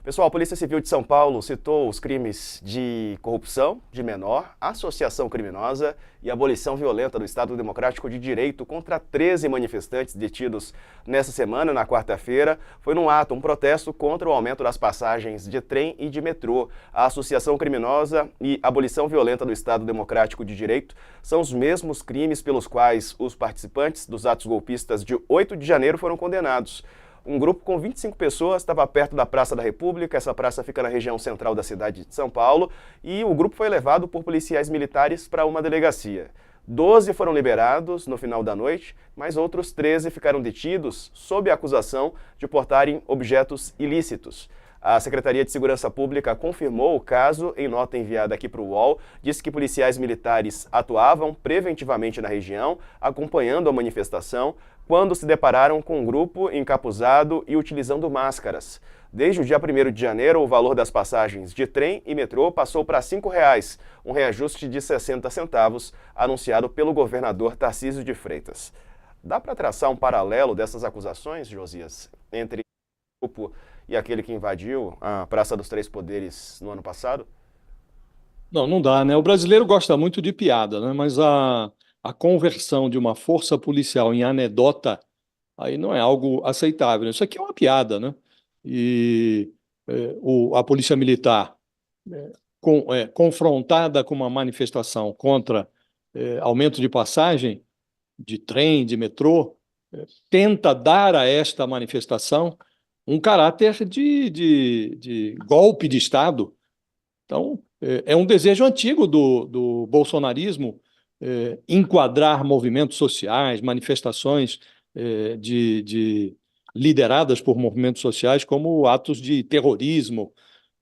Pessoal, a Polícia Civil de São Paulo citou os crimes de corrupção de menor, associação criminosa e abolição violenta do Estado Democrático de Direito contra 13 manifestantes detidos nessa semana, na quarta-feira. Foi num ato, um protesto contra o aumento das passagens de trem e de metrô. A associação criminosa e abolição violenta do Estado Democrático de Direito são os mesmos crimes pelos quais os participantes dos atos golpistas de 8 de janeiro foram condenados. Um grupo com 25 pessoas estava perto da Praça da República. Essa praça fica na região central da cidade de São Paulo, e o grupo foi levado por policiais militares para uma delegacia. 12 foram liberados no final da noite, mas outros 13 ficaram detidos sob a acusação de portarem objetos ilícitos. A Secretaria de Segurança Pública confirmou o caso em nota enviada aqui para o UOL. Disse que policiais militares atuavam preventivamente na região, acompanhando a manifestação, quando se depararam com um grupo encapuzado e utilizando máscaras. Desde o dia 1º de janeiro, o valor das passagens de trem e metrô passou para R$ 5,00, um reajuste de 60 centavos, anunciado pelo governador Tarcísio de Freitas. Dá para traçar um paralelo dessas acusações, Josias, entre o grupo e aquele que invadiu a Praça dos Três Poderes no ano passado? Não, não dá, né? O brasileiro gosta muito de piada, né? Mas a conversão de uma força policial em anedota aí não é algo aceitável. Isso aqui é uma piada, né? E a Polícia Militar, confrontada com uma manifestação contra aumento de passagem de trem, de metrô, tenta dar a esta manifestação um caráter de golpe de Estado. Então, é um desejo antigo do bolsonarismo enquadrar movimentos sociais, manifestações lideradas por movimentos sociais como atos de terrorismo.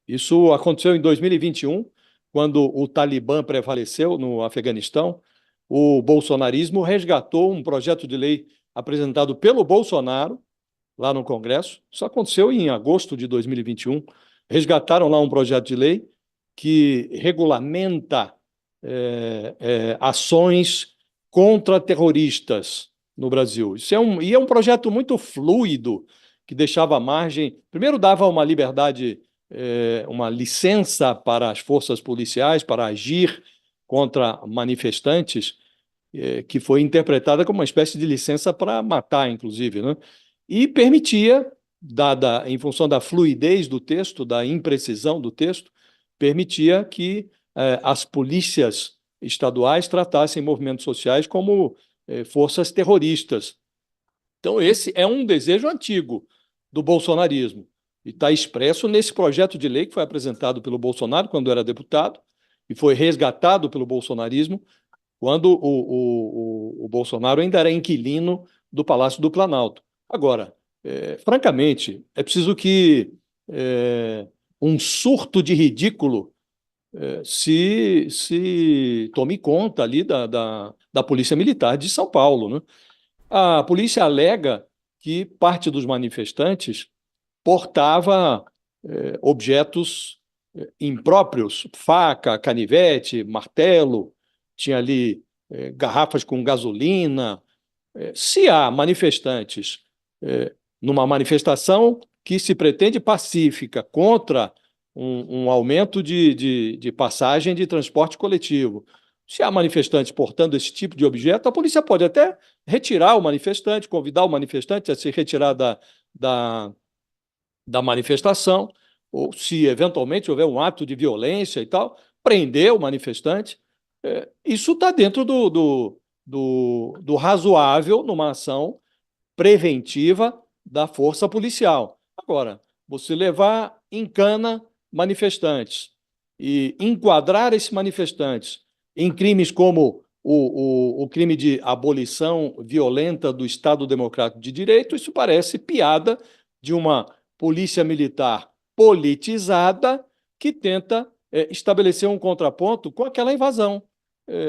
Isso aconteceu em 2021, quando o Talibã prevaleceu no Afeganistão. O bolsonarismo resgatou um projeto de lei apresentado pelo Bolsonaro, lá no Congresso. Isso aconteceu em agosto de 2021. Resgataram lá um projeto de lei que regulamenta ações contra terroristas no Brasil. Isso é um projeto muito fluido, que deixava margem. Primeiro, dava uma liberdade, uma licença para as forças policiais para agir contra manifestantes, que foi interpretada como uma espécie de licença para matar, inclusive, né? E permitia, em função da fluidez do texto, da imprecisão do texto, permitia que as polícias estaduais tratassem movimentos sociais como forças terroristas. Então, esse é um desejo antigo do bolsonarismo, e está expresso nesse projeto de lei que foi apresentado pelo Bolsonaro quando era deputado e foi resgatado pelo bolsonarismo quando o Bolsonaro ainda era inquilino do Palácio do Planalto. Agora, francamente, é preciso que um surto de ridículo se tome conta ali da Polícia Militar de São Paulo, né? A polícia alega que parte dos manifestantes portava objetos impróprios, faca, canivete, martelo, tinha ali garrafas com gasolina. Se há manifestantes numa manifestação que se pretende pacífica contra um aumento de passagem de transporte coletivo, se há manifestantes portando esse tipo de objeto, a polícia pode até retirar o manifestante, convidar o manifestante a se retirar da manifestação, ou se eventualmente houver um ato de violência e tal, prender o manifestante. Isso está dentro do razoável numa ação preventiva da força policial. Agora, você levar em cana manifestantes e enquadrar esses manifestantes em crimes como o crime de abolição violenta do Estado Democrático de Direito, isso parece piada de uma polícia militar politizada que tenta estabelecer um contraponto com aquela invasão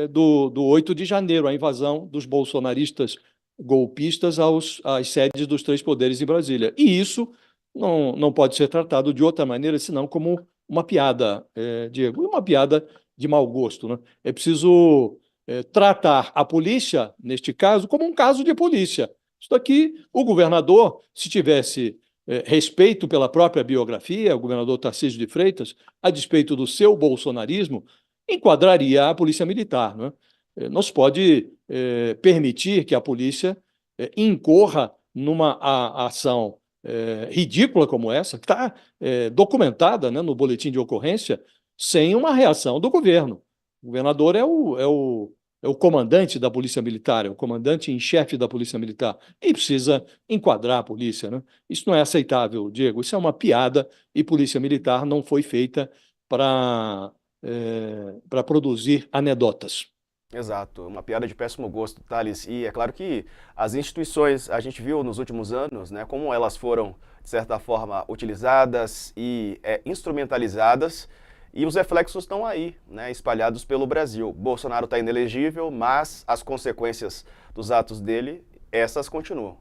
do 8 de janeiro, a invasão dos bolsonaristas golpistas às sedes dos três poderes em Brasília. E isso não pode ser tratado de outra maneira, senão como uma piada, Diego, e uma piada de mau gosto, né? É preciso tratar a polícia, neste caso, como um caso de polícia. Isso daqui, o governador, se tivesse respeito pela própria biografia, o governador Tarcísio de Freitas, a despeito do seu bolsonarismo, enquadraria a polícia militar, não é? Não se pode permitir que a polícia incorra numa ação ridícula como essa, que está documentada, né, no boletim de ocorrência, sem uma reação do governo. O governador é o comandante da Polícia Militar, é o comandante em chefe da Polícia Militar, e precisa enquadrar a polícia, né? Isso não é aceitável, Diego. Isso é uma piada e Polícia Militar não foi feita para produzir anedotas. Exato, uma piada de péssimo gosto, Thales. E é claro que as instituições, a gente viu nos últimos anos, né, como elas foram, de certa forma, utilizadas e instrumentalizadas, e os reflexos estão aí, né, espalhados pelo Brasil. Bolsonaro está inelegível, mas as consequências dos atos dele, essas continuam.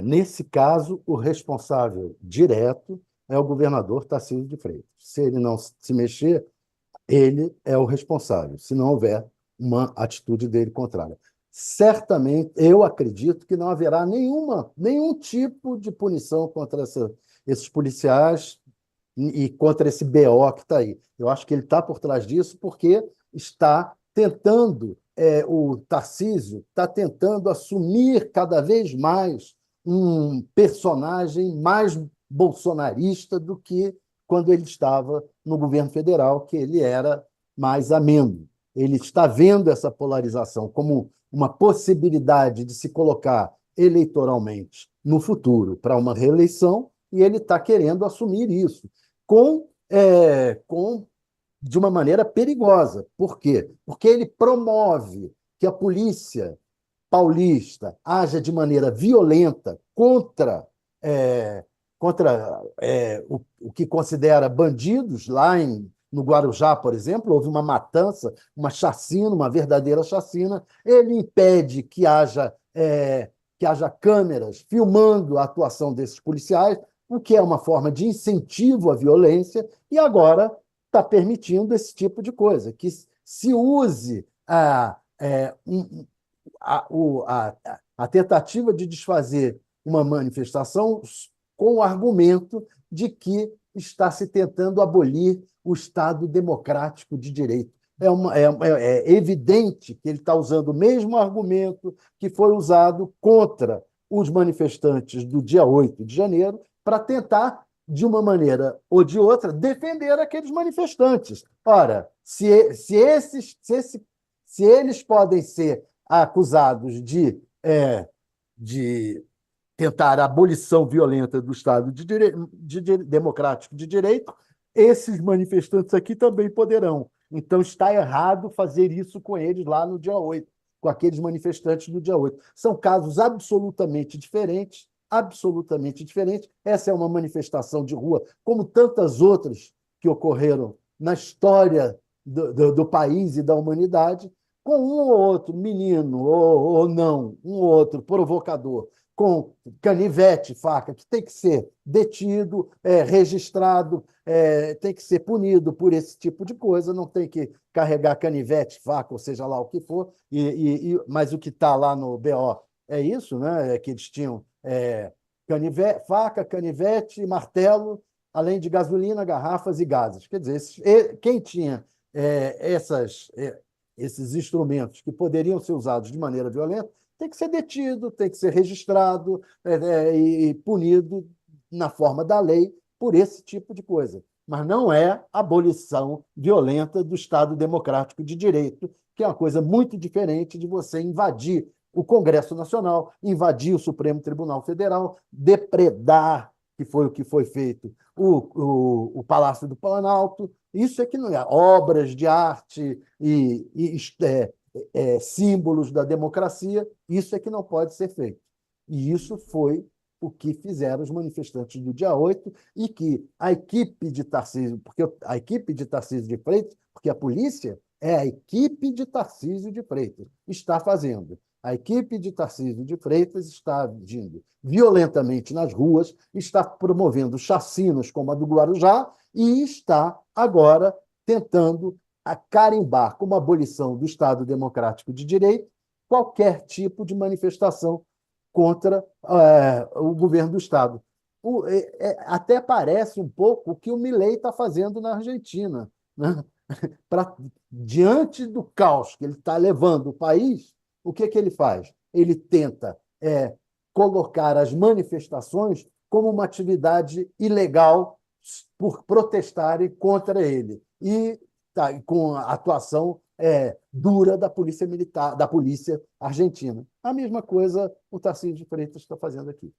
Nesse caso, o responsável direto é o governador Tarcísio de Freitas. Se ele não se mexer, ele é o responsável, se não houver uma atitude dele contrária. Certamente, eu acredito que não haverá nenhum tipo de punição contra esses policiais e contra esse BO que está aí. Eu acho que ele está por trás disso porque está tentando, o Tarcísio está tentando assumir cada vez mais um personagem mais bolsonarista do que quando ele estava no governo federal, que ele era mais ameno. Ele está vendo essa polarização como uma possibilidade de se colocar eleitoralmente no futuro para uma reeleição, e ele está querendo assumir isso de uma maneira perigosa. Por quê? Porque ele promove que a polícia paulista haja de maneira violenta contra o que considera bandidos. Lá no Guarujá, por exemplo, houve uma matança, uma chacina, uma verdadeira chacina. Ele impede que haja câmeras filmando a atuação desses policiais, o que é uma forma de incentivo à violência, e agora está permitindo esse tipo de coisa, que se use a tentativa de desfazer uma manifestação com o argumento de que está se tentando abolir o Estado democrático de direito. É evidente que ele está usando o mesmo argumento que foi usado contra os manifestantes do dia 8 de janeiro para tentar, de uma maneira ou de outra, defender aqueles manifestantes. Ora, se eles podem ser acusados de tentar a abolição violenta do Estado democrático de direito, esses manifestantes aqui também poderão. Então, está errado fazer isso com eles lá no dia 8, com aqueles manifestantes do dia 8. São casos absolutamente diferentes, absolutamente diferentes. Essa é uma manifestação de rua, como tantas outras que ocorreram na história do país e da humanidade, com um ou outro menino, ou não, um ou outro provocador, com canivete, faca, que tem que ser detido, registrado, tem que ser punido por esse tipo de coisa, não tem que carregar canivete, faca, ou seja lá o que for, mas o que está lá no BO é isso, né? Que eles tinham faca, canivete, martelo, além de gasolina, garrafas e gases. Quer dizer, quem tinha esses instrumentos que poderiam ser usados de maneira violenta tem que ser detido, tem que ser registrado e punido na forma da lei por esse tipo de coisa. Mas não é abolição violenta do Estado democrático de direito, que é uma coisa muito diferente de você invadir o Congresso Nacional, invadir o Supremo Tribunal Federal, depredar, que foi o que foi feito, o Palácio do Planalto. Isso é que não é. Obras de arte e símbolos da democracia, isso é que não pode ser feito. E isso foi o que fizeram os manifestantes do dia 8, e que a equipe de Tarcísio, porque a polícia é a equipe de Tarcísio de Freitas, está fazendo. A equipe de Tarcísio de Freitas está agindo violentamente nas ruas, está promovendo chacinas como a do Guarujá e está agora tentando carimbar como abolição do Estado democrático de direito qualquer tipo de manifestação contra o governo do Estado. até parece um pouco o que o Milei está fazendo na Argentina, né? Diante do caos que ele está levando o país, o que ele faz? Ele tenta colocar as manifestações como uma atividade ilegal por protestarem contra ele. E com a atuação dura da polícia militar, da polícia argentina. A mesma coisa o Tarcísio de Freitas está fazendo aqui.